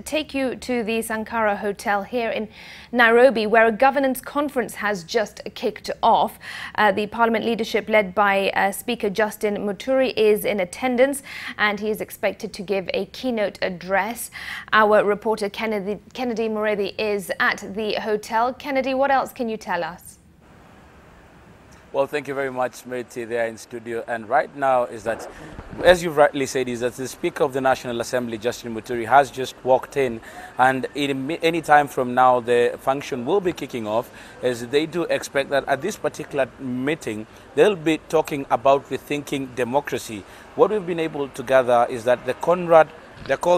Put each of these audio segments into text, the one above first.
Take you to the Sankara Hotel here in Nairobi, where a governance conference has just kicked off. The Parliament leadership led by Speaker Justin Muturi is in attendance, and he is expected to give a keynote address. Our reporter Kennedy Mureithi is at the hotel. Kennedy, what else can you tell us? Well, thank you very much, Meti, there in studio. And right now is that, as you've rightly said, is that the Speaker of the National Assembly, Justin Muturi, has just walked in. And any time from now, the function will be kicking off, as they do expect that at this particular meeting, they'll be talking about rethinking democracy. What we've been able to gather is that they're called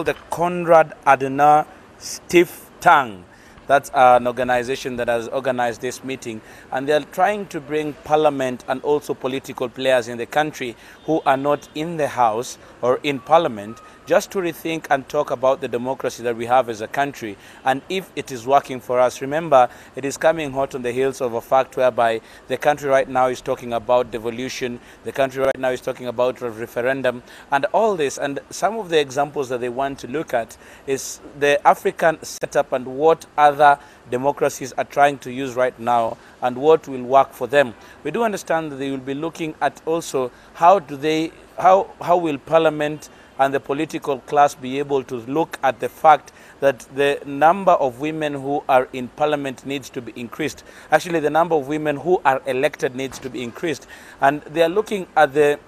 the Konrad Adenauer Stiff Tongue. That's an organization that has organized this meeting, and they're trying to bring parliament and also political players in the country who are not in the House or in Parliament, just to rethink and talk about the democracy that we have as a country and if it is working for us. Remember, it is coming hot on the heels of a fact whereby the country right now is talking about devolution, the country right now is talking about a referendum and all this. And some of the examples that they want to look at is the African setup and what other democracies are trying to use right now and what will work for them. We do understand that they will be looking at also how will Parliament and the political class be able to look at the fact that the number of women who are in Parliament needs to be increased. Actually, the number of women who are elected needs to be increased. And they are looking at the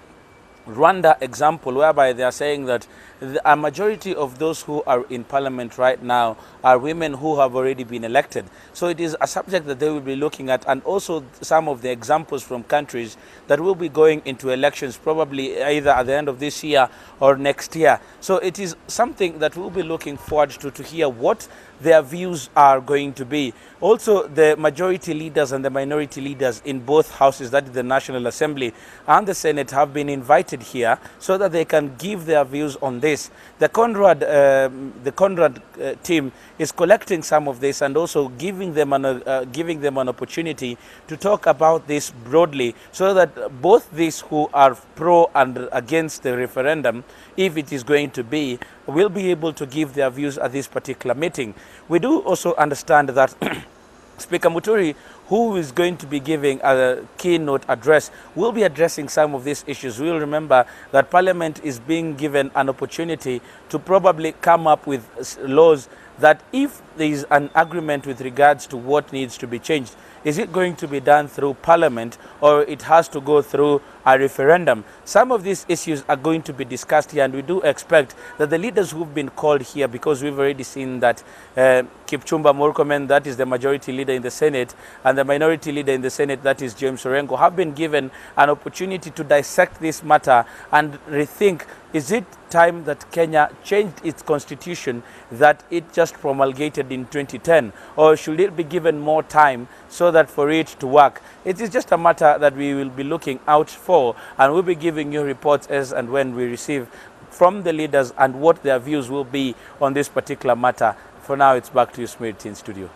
Rwanda example, whereby they are saying that a majority of those who are in Parliament right now are women who have already been elected. So it is a subject that they will be looking at, and also some of the examples from countries that will be going into elections probably either at the end of this year or next year. So it is something that we'll be looking forward to hear what their views are going to be. Also, the majority leaders and the minority leaders in both houses, that is the National Assembly and the Senate, have been invited here so that they can give their views on this. The Konrad team is collecting some of this and also giving them an opportunity to talk about this broadly, so that both these who are pro and against the referendum, if it is going to be, will be able to give their views at this particular meeting. We do also understand that Speaker Muturi, who is going to be giving a keynote address, will be addressing some of these issues. We'll remember that Parliament is being given an opportunity to probably come up with laws that if there is an agreement with regards to what needs to be changed, is it going to be done through Parliament or it has to go through a referendum? Some of these issues are going to be discussed here, and we do expect that the leaders who've been called here, because we've already seen that Kipchumba Murkomen, that is the majority leader in the Senate, and the minority leader in the Senate, that is James Orengo, have been given an opportunity to dissect this matter and rethink, is it time that Kenya changed its constitution that it just promulgated in 2010, or should it be given more time so that for it to work? It is just a matter that we will be looking out for, and we'll be giving you reports as and when we receive from the leaders and what their views will be on this particular matter. For now, it's back to you, Smith, in studio.